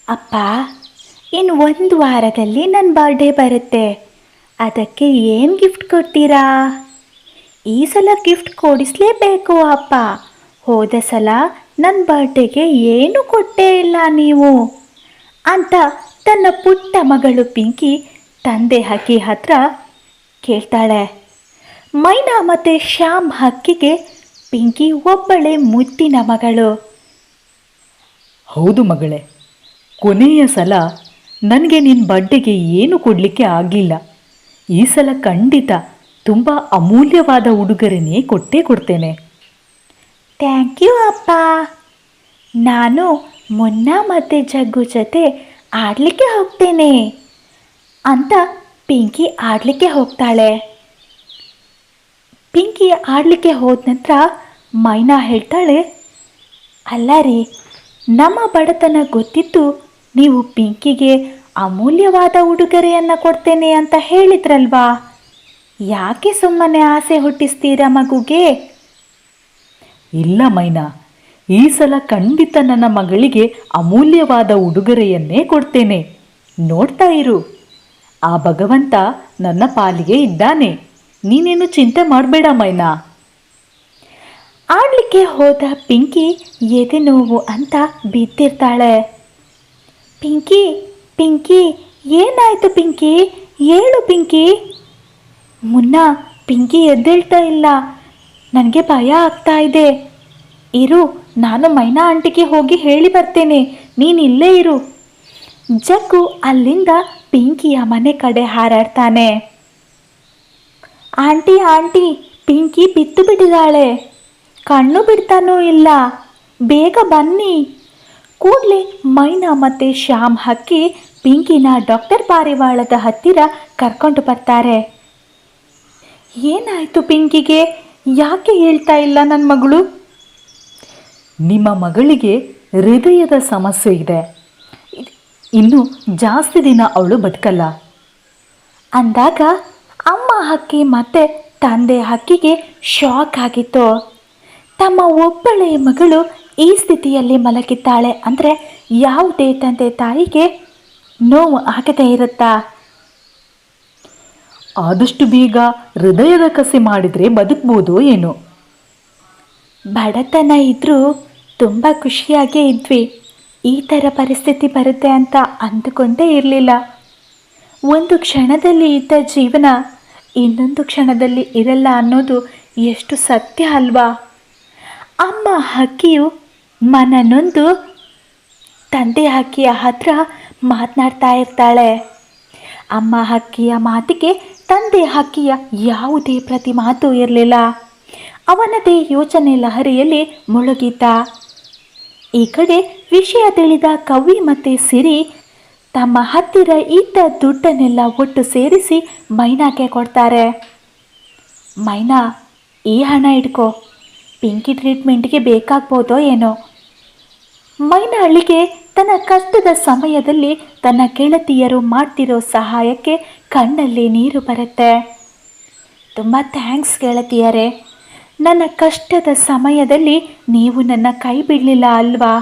ಅಪ್ಪ, ಇನ್ನು ಒಂದು ವಾರದಲ್ಲಿ ನನ್ನ ಬರ್ಡೇ ಬರುತ್ತೆ. ಅದಕ್ಕೆ ಏನು ಗಿಫ್ಟ್ ಕೊಡ್ತೀರಾ? ಈ ಸಲ ಗಿಫ್ಟ್ ಕೊಡಿಸ್ಲೇಬೇಕು ಅಪ್ಪ. ಹೋದ ಸಲ ನನ್ನ ಬರ್ಡೇಗೆ ಏನು ಕೊಟ್ಟೇ ಇಲ್ಲ ನೀವು ಅಂತ ತನ್ನ ಪುಟ್ಟ ಮಗಳು ಪಿಂಕಿ ತಂದೆ ಹಕ್ಕಿ ಹತ್ರ ಕೇಳ್ತಾಳೆ. ಮೈನಾ ಮತ್ತು ಶ್ಯಾಮ್ ಹಕ್ಕಿಗೆ ಪಿಂಕಿ ಒಬ್ಬಳೆ ಮುದ್ದಿನ ಮಗಳು. ಹೌದು ಮಗಳೇ, ಕೊನೆಯ ಸಲ ನನಗೆ ನಿನ್ನ ಬರ್ಡೇಗೆ ಏನು ಕೊಡಲಿಕ್ಕೆ ಆಗಲಿಲ್ಲ. ಈ ಸಲ ಖಂಡಿತ ತುಂಬ ಅಮೂಲ್ಯವಾದ ಉಡುಗೊರೆನೇ ಕೊಟ್ಟೇ ಕೊಡ್ತೇನೆ. ಥ್ಯಾಂಕ್ ಯು ಅಪ್ಪ. ನಾನು ಮುನ್ನ ಮತ್ತು ಜಗ್ಗು ಜೊತೆ ಆಡಲಿಕ್ಕೆ ಹೋಗ್ತೇನೆ ಅಂತ ಪಿಂಕಿ ಆಡಲಿಕ್ಕೆ ಹೋಗ್ತಾಳೆ. ಪಿಂಕಿ ಆಡಲಿಕ್ಕೆ ಹೋದ ನಂತರ ಮೈನಾ ಹೇಳ್ತಾಳೆ, ಅಲ್ಲ ರೀ, ನಮ್ಮ ಬಡತನ ಗೊತ್ತಿತ್ತು ನೀವು ಪಿಂಕಿಗೆ ಅಮೂಲ್ಯವಾದ ಉಡುಗೊರೆಯನ್ನು ಕೊಡ್ತೇನೆ ಅಂತ ಹೇಳಿದ್ರಲ್ವಾ, ಯಾಕೆ ಸುಮ್ಮನೆ ಆಸೆ ಹುಟ್ಟಿಸ್ತೀರಾ ಮಗುಗೆ? ಇಲ್ಲ ಮೈನಾ, ಈ ಸಲ ಖಂಡಿತ ನನ್ನ ಮಗಳಿಗೆ ಅಮೂಲ್ಯವಾದ ಉಡುಗೊರೆಯನ್ನೇ ಕೊಡ್ತೇನೆ. ನೋಡ್ತಾ ಇರು, ಆ ಭಗವಂತ ನನ್ನ ಪಾಲಿಗೆ ಇದ್ದಾನೆ. ನೀನೇನು ಚಿಂತೆ ಮಾಡಬೇಡ ಮೈನಾ. ಆಡಲಿಕ್ಕೆ ಹೋದ ಪಿಂಕಿ ಎದೆ ನೋವು ಅಂತ ಬಿದ್ದಿರ್ತಾಳೆ. ಪಿಂಕಿ ಪಿಂಕಿ ಏನಾಯಿತು ಪಿಂಕಿ? ಹೇಳು ಪಿಂಕಿ. ಮುನ್ನ ಪಿಂಕಿ ಎದ್ದೇಳ್ತಾ ಇಲ್ಲ. ನನಗೆ ಭಯ ಆಗ್ತಾ ಇದೆ. ಇರು, ನಾನು ಮೈನಾ ಆಂಟಿಗೆ ಹೋಗಿ ಹೇಳಿ ಬರ್ತೇನೆ, ನೀನು ಇಲ್ಲೇ ಇರು. ಜಗ್ಗು ಅಲ್ಲಿಂದ ಪಿಂಕಿಯ ಮನೆ ಕಡೆ ಹಾರಾಡ್ತಾನೆ. ಆಂಟಿ ಆಂಟಿ, ಪಿಂಕಿ ಬಿತ್ತು ಬಿಟ್ಟಿದ್ದಾಳೆ, ಕಣ್ಣು ಬಿಡ್ತಾನೂ ಇಲ್ಲ, ಬೇಗ ಬನ್ನಿ. ಕೂಡಲೇ ಮೈನಾ ಮತ್ತು ಶ್ಯಾಮ್ ಹಕ್ಕಿ ಪಿಂಕಿನ ಡಾಕ್ಟರ್ ಪಾರಿವಾಳದ ಹತ್ತಿರ ಕರ್ಕೊಂಡು ಬರ್ತಾರೆ. ಏನಾಯಿತು ಪಿಂಕಿಗೆ? ಯಾಕೆ ಹೇಳ್ತಾ ಇಲ್ಲ ನನ್ನ ಮಗಳು? ನಿಮ್ಮ ಮಗಳಿಗೆ ಹೃದಯದ ಸಮಸ್ಯೆ ಇದೆ. ಇನ್ನು ಜಾಸ್ತಿ ದಿನ ಅವಳು ಬದುಕಲ್ಲ ಅಂದಾಗ ಅಮ್ಮ ಹಕ್ಕಿ ಮತ್ತು ತಂದೆ ಹಕ್ಕಿಗೆ ಶಾಕ್ ಆಗಿತ್ತು. ತಮ್ಮ ಒಬ್ಬಳೆ ಮಗಳು ಈ ಸ್ಥಿತಿಯಲ್ಲಿ ಮಲಗಿದ್ದಾಳೆ ಅಂದರೆ ಯಾವುದೇ ತಂದೆ ತಾಯಿಗೆ ನೋವು ಆಗದೇ ಇರುತ್ತಾ? ಆದಷ್ಟು ಬೇಗ ಹೃದಯದ ಕಸಿ ಮಾಡಿದರೆ ಬದುಕ್ಬೋದು ಏನು? ಬಡತನ ಇದ್ದರೂ ತುಂಬ ಖುಷಿಯಾಗೇ ಇದ್ವಿ. ಈ ಥರ ಪರಿಸ್ಥಿತಿ ಬರುತ್ತೆ ಅಂತ ಅಂದುಕೊಂಡೇ ಇರಲಿಲ್ಲ. ಒಂದು ಕ್ಷಣದಲ್ಲಿ ಇದ್ದ ಜೀವನ ಇನ್ನೊಂದು ಕ್ಷಣದಲ್ಲಿ ಇರಲ್ಲ ಅನ್ನೋದು ಎಷ್ಟು ಸತ್ಯ ಅಲ್ವಾ? ಅಮ್ಮ ಹಕ್ಕಿಯು ಮನನೊಂದು ತಂದೆ ಹಕ್ಕಿಯ ಹತ್ರ ಮಾತನಾಡ್ತಾ ಇರ್ತಾಳೆ. ಅಮ್ಮ ಹಕ್ಕಿಯ ಮಾತಿಗೆ ತಂದೆ ಹಕ್ಕಿಯ ಯಾವುದೇ ಪ್ರತಿ ಮಾತು ಇರಲಿಲ್ಲ. ಅವನದೇ ಯೋಚನೆ ಲಹರಿಯಲ್ಲಿ ಮುಳುಗಿದ್ದ. ಈ ಕಡೆ ವಿಷಯ ತಿಳಿದ ಕವಿ ಮತ್ತು ಸಿರಿ ತಮ್ಮ ಹತ್ತಿರ ಇದ್ದ ದುಡ್ಡನ್ನೆಲ್ಲ ಒಟ್ಟು ಸೇರಿಸಿ ಮೈನಾಗೆ ಕೊಡ್ತಾರೆ. ಮೈನಾ, ಈ ಹಣ ಇಟ್ಕೋ, ಪಿಂಕಿ ಟ್ರೀಟ್ಮೆಂಟ್ಗೆ ಬೇಕಾಗ್ಬೋದೋ ಏನೋ. ಮೈನಾಳಿಗೆ ತನ್ನ ಕಷ್ಟದ ಸಮಯದಲ್ಲಿ ತನ್ನ ಗೆಳತಿಯರು ಮಾಡ್ತಿರೋ ಸಹಾಯಕ್ಕೆ ಕಣ್ಣಲ್ಲಿ ನೀರು ಬರುತ್ತೆ. ತುಂಬ ಥ್ಯಾಂಕ್ಸ್ ಗೆಳತಿಯರೇ, ನನ್ನ ಕಷ್ಟದ ಸಮಯದಲ್ಲಿ ನೀವು ನನ್ನ ಕೈ ಬಿಡಲಿಲ್ಲ ಅಲ್ವಾ?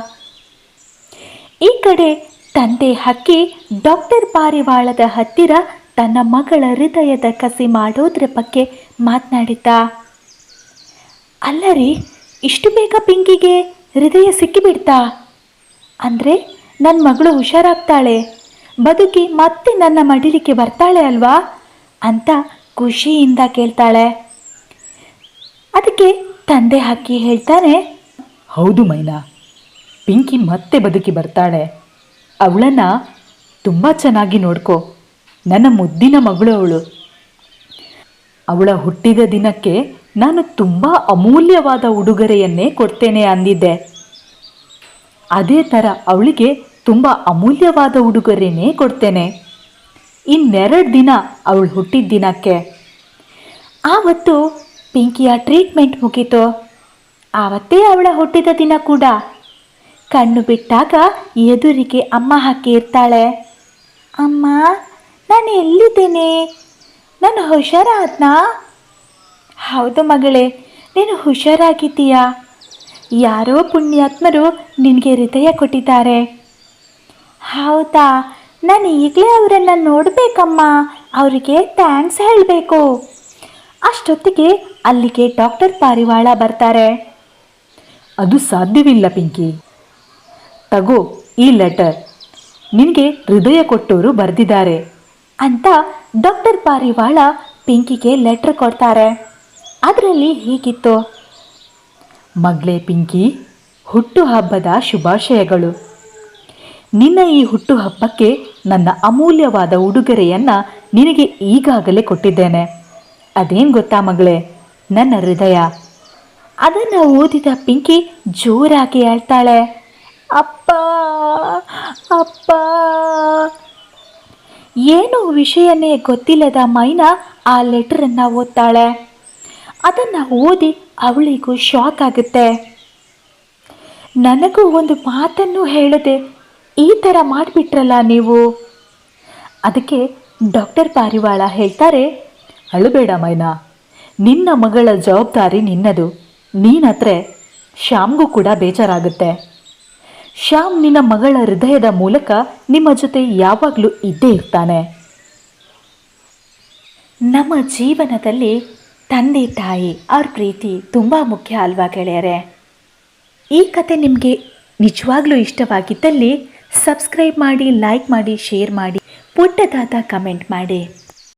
ಈ ಕಡೆ ತಂದೆ ಹಕ್ಕಿ ಡಾಕ್ಟರ್ ಪಾರಿವಾಳದ ಹತ್ತಿರ ತನ್ನ ಮಗಳ ಹೃದಯದ ಕಸಿ ಮಾಡೋದ್ರ ಬಗ್ಗೆ ಮಾತನಾಡಿದ್ದ. ಅಲ್ಲ ರೀ, ಇಷ್ಟು ಬೇಗ ಪಿಂಕಿಗೆ ಹೃದಯ ಸಿಕ್ಕಿಬಿಡ್ತಾ? ಅಂದರೆ ನನ್ನ ಮಗಳು ಹುಷಾರಾಗ್ತಾಳೆ, ಬದುಕಿ ಮತ್ತೆ ನನ್ನ ಮಡಿಲಿಕ್ಕೆ ಬರ್ತಾಳೆ ಅಲ್ವಾ ಅಂತ ಖುಷಿಯಿಂದ ಕೇಳ್ತಾಳೆ. ಅದಕ್ಕೆ ತಂದೆ ಹಕ್ಕಿ ಹೇಳ್ತಾನೆ, ಹೌದು ಮೈನಾ, ಪಿಂಕಿ ಮತ್ತೆ ಬದುಕಿ ಬರ್ತಾಳೆ. ಅವಳನ್ನು ತುಂಬ ಚೆನ್ನಾಗಿ ನೋಡ್ಕೋ. ನನ್ನ ಮುದ್ದಿನ ಮಗಳು ಅವಳು. ಅವಳ ಹುಟ್ಟಿದ ದಿನಕ್ಕೆ ನಾನು ತುಂಬ ಅಮೂಲ್ಯವಾದ ಉಡುಗೊರೆಯನ್ನೇ ಕೊಡ್ತೇನೆ ಅಂದಿದ್ದೆ. ಅದೇ ಥರ ಅವಳಿಗೆ ತುಂಬ ಅಮೂಲ್ಯವಾದ ಉಡುಗೊರೆನೇ ಕೊಡ್ತೇನೆ. ಇನ್ನೆರಡು ದಿನ ಅವಳು ಹುಟ್ಟಿದ ದಿನಕ್ಕೆ. ಆವತ್ತು ಪಿಂಕಿಯ ಟ್ರೀಟ್ಮೆಂಟ್ ಮುಗೀತು. ಆವತ್ತೇ ಅವಳ ಹುಟ್ಟಿದ ದಿನ ಕೂಡ. ಕಣ್ಣು ಬಿಟ್ಟಾಗ ಎದುರಿಗೆ ಅಮ್ಮ ಹಕ್ಕಿ ಇರ್ತಾಳೆ. ಅಮ್ಮ, ನಾನು ಎಲ್ಲಿದ್ದೇನೆ? ನಾನು ಹುಷಾರಾದ್ನಾ? ಹೌದು ಮಗಳೇ, ನೀನು ಹುಷಾರಾಗಿದ್ದೀಯಾ. ಯಾರೋ ಪುಣ್ಯಾತ್ಮರು ನಿನಗೆ ಹೃದಯ ಕೊಟ್ಟಿದ್ದಾರೆ. ಹೌದಾ, ನಾನು ಈಗಲೇ ಅವರನ್ನು ನೋಡಬೇಕಮ್ಮ. ಅವರಿಗೆ ಥ್ಯಾಂಕ್ಸ್ ಹೇಳಬೇಕು. ಅಷ್ಟೊತ್ತಿಗೆ ಅಲ್ಲಿಗೆ ಡಾಕ್ಟರ್ ಪಾರಿವಾಳ ಬರ್ತಾರೆ. ಅದು ಸಾಧ್ಯವಿಲ್ಲ ಪಿಂಕಿ. ತಗೋ ಈ ಲೆಟರ್, ನಿನಗೆ ಹೃದಯ ಕೊಟ್ಟವರು ಬರೆದಿದ್ದಾರೆ ಅಂತ ಡಾಕ್ಟರ್ ಪಾರಿವಾಳ ಪಿಂಕಿಗೆ ಲೆಟ್ರ್ ಕೊಡ್ತಾರೆ. ಅದರಲ್ಲಿ ಹೀಗಿತ್ತು: ಮಗಳೇ ಪಿಂಕಿ, ಹುಟ್ಟುಹಬ್ಬದ ಶುಭಾಶಯಗಳು. ನಿನ್ನ ಈ ಹುಟ್ಟುಹಬ್ಬಕ್ಕೆ ನನ್ನ ಅಮೂಲ್ಯವಾದ ಉಡುಗೊರೆಯನ್ನು ನಿನಗೆ ಈಗಾಗಲೇ ಕೊಟ್ಟಿದ್ದೇನೆ. ಅದೇನು ಗೊತ್ತಾ ಮಗಳೇ? ನನ್ನ ಹೃದಯ. ಅದನ್ನು ಓದಿದ ಪಿಂಕಿ ಜೋರಾಗಿ ಹೇಳ್ತಾಳೆ, ಅಪ್ಪ ಅಪ್ಪ. ಏನು ವಿಷಯನೇ ಗೊತ್ತಿಲ್ಲದ ಮೈನಾ ಆ ಲೆಟರನ್ನು ಓದ್ತಾಳೆ. ಅದನ್ನು ಓದಿ ಅವಳಿಗೂ ಶಾಕ್ ಆಗುತ್ತೆ. ನನಗೂ ಒಂದು ಮಾತನ್ನು ಹೇಳದೆ ಈ ಥರ ಮಾಡಿಬಿಟ್ರಲ್ಲ ನೀವು. ಅದಕ್ಕೆ ಡಾಕ್ಟರ್ ಪಾರಿವಾಳ ಹೇಳ್ತಾರೆ, ಅಳಬೇಡ ಮೈನಾ, ನಿನ್ನ ಮಗಳ ಜವಾಬ್ದಾರಿ ನಿನ್ನದು. ನೀನತ್ರ ಶ್ಯಾಮ್ಗೂ ಕೂಡ ಬೇಜಾರಾಗುತ್ತೆ. ಶ್ಯಾಮ್ ನಿನ್ನ ಮಗಳ ಹೃದಯದ ಮೂಲಕ ನಿಮ್ಮ ಜೊತೆ ಯಾವಾಗಲೂ ಇದ್ದೇ ಇರ್ತಾನೆ. ನಮ್ಮ ಜೀವನದಲ್ಲಿ ತಂದೆ ತಾಯಿ ಅವ್ರ ಪ್ರೀತಿ ತುಂಬ ಮುಖ್ಯ ಅಲ್ವಾ ಗೆಳೆಯರೆ? ಈ ಕತೆ ನಿಮಗೆ ನಿಜವಾಗ್ಲೂ ಇಷ್ಟವಾಗಿದ್ದಲ್ಲಿ ಸಬ್ಸ್ಕ್ರೈಬ್ ಮಾಡಿ, ಲೈಕ್ ಮಾಡಿ, ಶೇರ್ ಮಾಡಿ, ಪುಟ್ಟದಾದ ಕಮೆಂಟ್ ಮಾಡಿ.